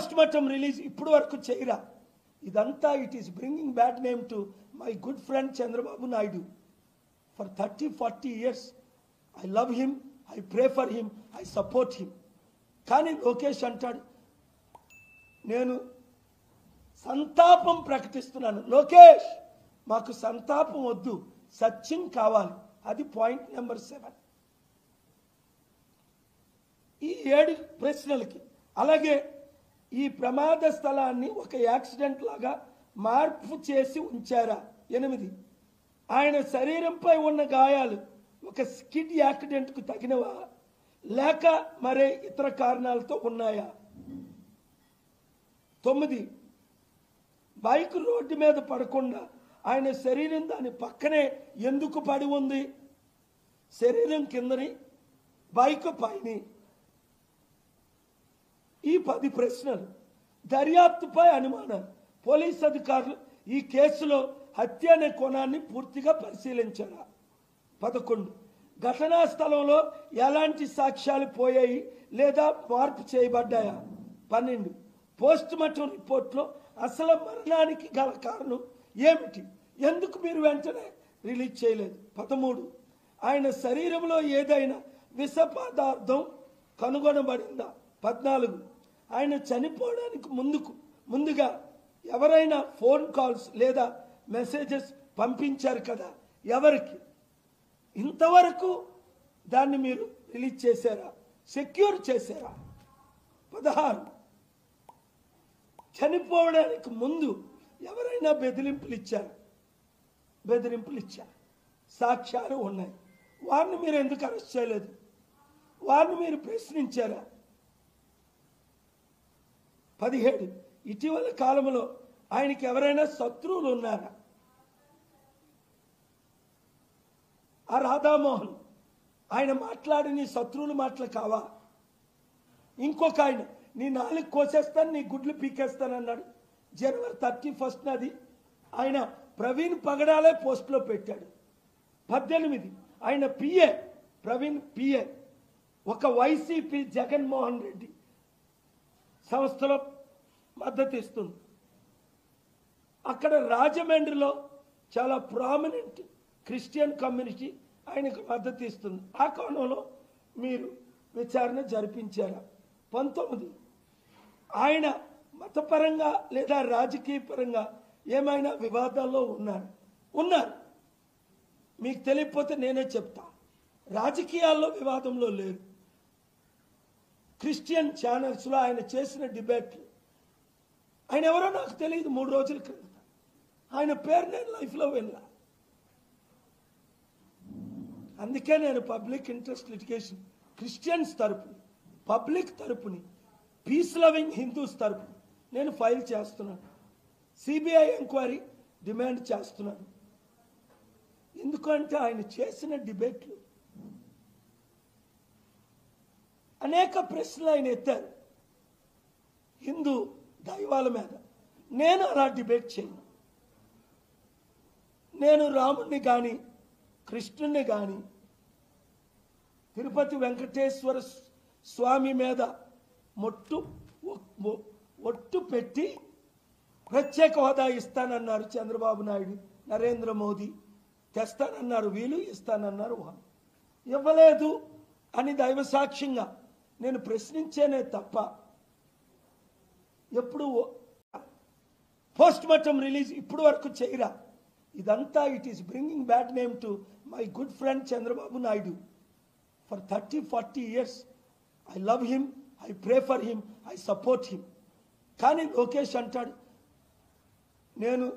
Post mortem release ఇప్పుడు వరకు చేయరా. ఇదంతా it is bringing bad name to my good friend Chandrababu Naidu. For 30-40 years I love him, I pray for him, I support him. కానీ లోకేష్ అంటాడు నేను సంతాపం ప్రకటిస్తున్నాను. లోకేష్, మాకు సంతాపం వద్దు, సత్యం కావాలి. అది పాయింట్ నెంబర్ 7. ఈ 7 ప్రశ్నలకి. అలాగే ఈ ప్రమాద స్థలాన్ని ఒక యాక్సిడెంట్ లాగా మార్పు చేసి ఉంచారా? 8. ఆయన శరీరంపై ఉన్న గాయాలు ఒక స్కిడ్ యాక్సిడెంట్కు తగినవా లేక మరే ఇతర కారణాలతో ఉన్నాయా? 9. బైక్ రోడ్డు మీద పడకుండా ఆయన శరీరం దాని పక్కనే ఎందుకు పడి ఉంది? శరీరం కిందని, బైక్ పైని. ఈ 10 ప్రశ్నలు. దర్యాప్తుపై అనుమానాలు. పోలీస్ అధికారులు ఈ కేసులో హత్య అనే కోణాన్ని పూర్తిగా పరిశీలించారా? 11. ఘటనా స్థలంలో ఎలాంటి సాక్ష్యాలు పోయాయి లేదా మార్పు చేయబడ్డాయా? 12. పోస్ట్ మార్టం రిపోర్ట్లో అసలు మరణానికి గల కారణం ఏమిటి? ఎందుకు మీరు వెంటనే రిలీజ్ చేయలేదు? 13. ఆయన శరీరంలో ఏదైనా విష కనుగొనబడిందా? 14. ఆయన చనిపోవడానికి ముందుగా ఎవరైనా ఫోన్ కాల్స్ లేదా మెసేజెస్ పంపించారు కదా, ఎవరికి? ఇంతవరకు దాన్ని మీరు రిలీజ్ చేశారా? సెక్యూర్ చేశారా? 16. చనిపోవడానికి ముందు ఎవరైనా బెదిరింపులు ఇచ్చారు? సాక్ష్యాలు ఉన్నాయి. వారిని మీరు ఎందుకు అరెస్ట్ చేయలేదు? వారిని మీరు ప్రశ్నించారా? 17. ఇటీవల కాలంలో ఆయనకి ఎవరైనా శత్రువులు ఉన్నారా? ఆ రాధామోహన్ ఆయన మాట్లాడిన శత్రువులు మాటలు కావా? ఇంకొక ఆయన నీ నాలుగు కోసేస్తాను, నీ గుడ్లు పీకేస్తాను అన్నాడు. January 31st అది ఆయన ప్రవీణ్ పగడాలే పోస్ట్లో పెట్టాడు. 18. ఆయన పిఏ ప్రవీణ్ పిఏ ఒక వైసీపీ జగన్మోహన్ రెడ్డి సంస్థలో మద్దతు ఇస్తుంది. అక్కడ రాజమండ్రిలో చాలా ప్రామినెంట్ క్రిస్టియన్ కమ్యూనిటీ ఆయనకు మద్దతు ఇస్తుంది. ఆ కోణంలో మీరు విచారణ జరిపించారా? 19. ఆయన మతపరంగా లేదా రాజకీయ పరంగా ఏమైనా వివాదాల్లో ఉన్నారు. మీకు తెలియకపోతే నేనే చెప్తా. రాజకీయాల్లో వివాదంలో లేరు. క్రిస్టియన్ ఛానల్స్లో ఆయన చేసిన డిబేట్లు, ఆయన ఎవరో నాకు తెలియదు. 3 రోజుల క్రితం ఆయన పేరు నేను లైఫ్లో వినలా. అందుకే నేను పబ్లిక్ ఇంట్రెస్ట్ లిటిగేషన్ క్రిస్టియన్స్ తరపుని, పబ్లిక్ తరపుని, పీస్ లవింగ్ హిందూస్ తరపుని నేను ఫైల్ చేస్తున్నాను. సిబిఐ ఎంక్వైరీ డిమాండ్ చేస్తున్నాను. ఎందుకంటే ఆయన చేసిన డిబేట్లు అనేక ప్రశ్నలు ఆయన ఎత్తారు హిందూ దైవాల మీద. నేను అలా డిబేట్ చేయను. నేను రాముడిని కానీ కృష్ణుడిని కానీ తిరుపతి వెంకటేశ్వర స్వామి మీద ఒట్టు పెట్టి ప్రత్యేక హోదా ఇస్తానన్నారు చంద్రబాబు నాయుడు, నరేంద్ర మోదీ. తెస్తానన్నారు వీళ్ళు, ఇస్తానన్నారు వాళ్ళు. ఇవ్వలేదు అని దైవసాక్ష్యంగా నేను ప్రశ్నించేనే తప్ప ఎప్పుడు పోస్ట్ మార్టం రిలీజ్ ఇప్పుడు వరకు చేయరా. ఇదంతా it is bringing bad name to my good friend Chandrababu Naidu. For 30-40 years I love him, I pray for him, I support him. కానీ లోకేష్ అంటాడు నేను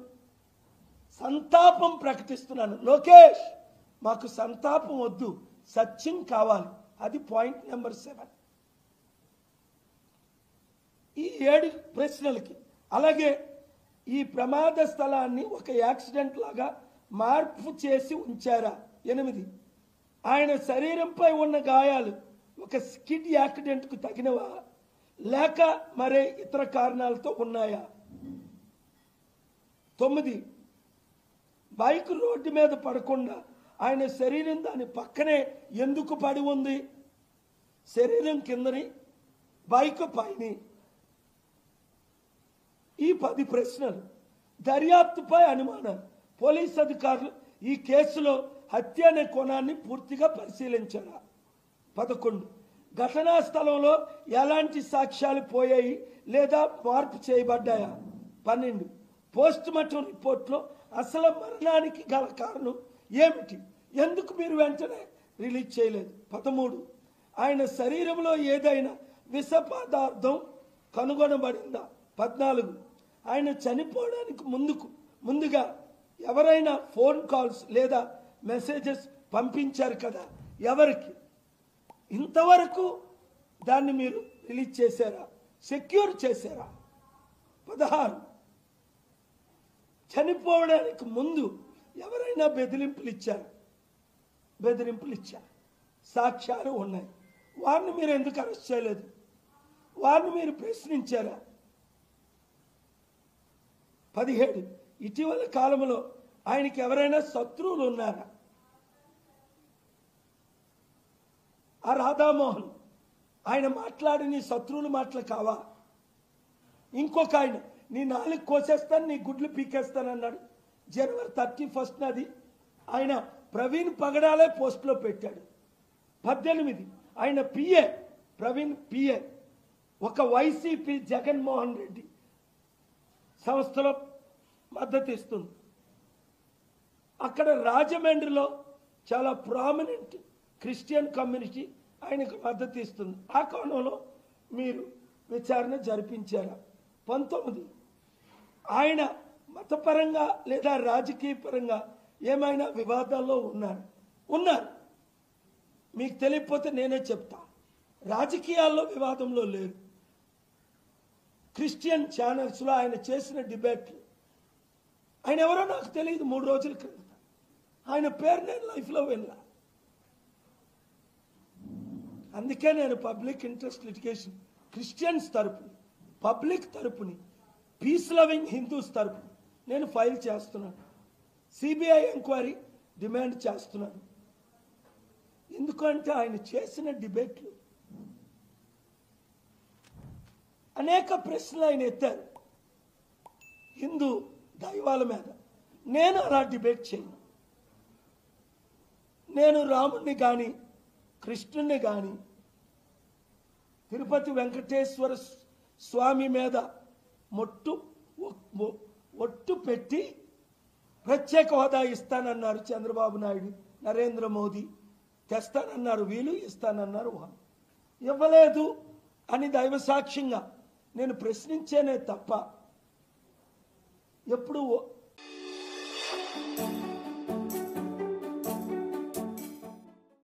సంతాపం ప్రకటిస్తున్నాను. లోకేష్, మాకు సంతాపం వద్దు, సత్యం కావాలి. అది పాయింట్ నెంబర్ 7. ఈ 7 ప్రశ్నలకి. అలాగే ఈ ప్రమాద స్థలాన్ని ఒక యాక్సిడెంట్ లాగా మార్పు చేసి ఉంచారా? 8. ఆయన శరీరంపై ఉన్న గాయాలు ఒక స్కిడ్ యాక్సిడెంట్కు తగినవా లేక మరే ఇతర కారణాలతో ఉన్నాయా? 9. బైక్ రోడ్డు మీద పడకుండా ఆయన శరీరం దాని పక్కనే ఎందుకు పడి ఉంది? శరీరం కిందని, బైక్ పైని. ఈ 10 ప్రశ్నలు. దర్యాప్తుపై అనుమానాలు. పోలీస్ అధికారులు ఈ కేసులో హత్య అనే కోణాన్ని పూర్తిగా పరిశీలించారా? 11. ఘటనా స్థలంలో ఎలాంటి సాక్ష్యాలు పోయాయి లేదా మార్పు చేయబడ్డాయా? 12. పోస్ట్ మార్టం రిపోర్ట్లో అసలు మరణానికి గల కారణం ఏమిటి? ఎందుకు మీరు వెంటనే రిలీజ్ చేయలేదు? 13. ఆయన శరీరంలో ఏదైనా విష పదార్థం కనుగొనబడిందా? 14. ఆయన చనిపోవడానికి ముందుగా ఎవరైనా ఫోన్ కాల్స్ లేదా మెసేజెస్ పంపించారు కదా, ఎవరికి? ఇంతవరకు దాన్ని మీరు రిలీజ్ చేశారా? సెక్యూర్ చేశారా? 16. చనిపోవడానికి ముందు ఎవరైనా బెదిరింపులు ఇచ్చారు? సాక్ష్యాలు ఉన్నాయి. వారిని మీరు ఎందుకు అరెస్ట్ చేయలేదు? వారిని మీరు ప్రశ్నించారా? 17. ఇటీవల కాలంలో ఆయనకి ఎవరైనా శత్రువులు ఉన్నారా? ఆ రాధామోహన్ ఆయన మాట్లాడి నీ శత్రువులు మాటలు కావా? ఇంకొక ఆయన నీ నాలుగు కోసేస్తాను, నీ గుడ్లు పీకేస్తాను అన్నాడు. జనవరి 31 అది ఆయన ప్రవీణ్ పగడాలే పోస్టులో పెట్టాడు. 18. ఆయన పిఏ ప్రవీణ్ పిఏ ఒక వైసీపీ జగన్మోహన్ రెడ్డి సంస్థలో మద్దతు ఇస్తుంది. అక్కడ రాజమండ్రిలో చాలా ప్రామినెంట్ క్రిస్టియన్ కమ్యూనిటీ ఆయనకు మద్దతు ఇస్తుంది. ఆ కోణంలో మీరు విచారణ జరిపించారా? 19. ఆయన మతపరంగా లేదా రాజకీయ పరంగా ఏమైనా వివాదాల్లో ఉన్నారు. మీకు తెలియకపోతే నేనే చెప్తా. రాజకీయాల్లో వివాదంలో లేరు. క్రిస్టియన్ ఛానల్స్లో ఆయన చేసిన డిబేట్లు, ఆయన ఎవరో నాకు తెలియదు. 3 రోజుల క్రిందట ఆయన పేరు నేను లైఫ్లో విన్నా. అందుకే నేను పబ్లిక్ ఇంట్రెస్ట్ లిటిగేషన్ క్రిస్టియన్స్ తరపుని, పబ్లిక్ తరపుని, పీస్ లవింగ్ హిందూస్ తరపుని నేను ఫైల్ చేస్తున్నాను. సిబిఐ ఎంక్వైరీ డిమాండ్ చేస్తున్నాను. ఎందుకంటే ఆయన చేసిన డిబేట్లు అనేక ప్రశ్నలు ఆయన ఎత్తారు హిందూ దైవాల మీద. నేను అలా డిబేట్ చేయను. నేను రాముణ్ణి కానీ కృష్ణుణ్ణి కానీ తిరుపతి వెంకటేశ్వర స్వామి మీద ఒట్టు పెట్టి ప్రత్యేక హోదా ఇస్తానన్నారు చంద్రబాబు నాయుడు, నరేంద్ర మోదీ. తెస్తానన్నారు వీళ్ళు, ఇస్తానన్నారు వాళ్ళు. ఇవ్వలేదు అని దైవ సాక్ష్యంగా నేను ప్రశ్నించేనే తప్ప ఎప్పుడు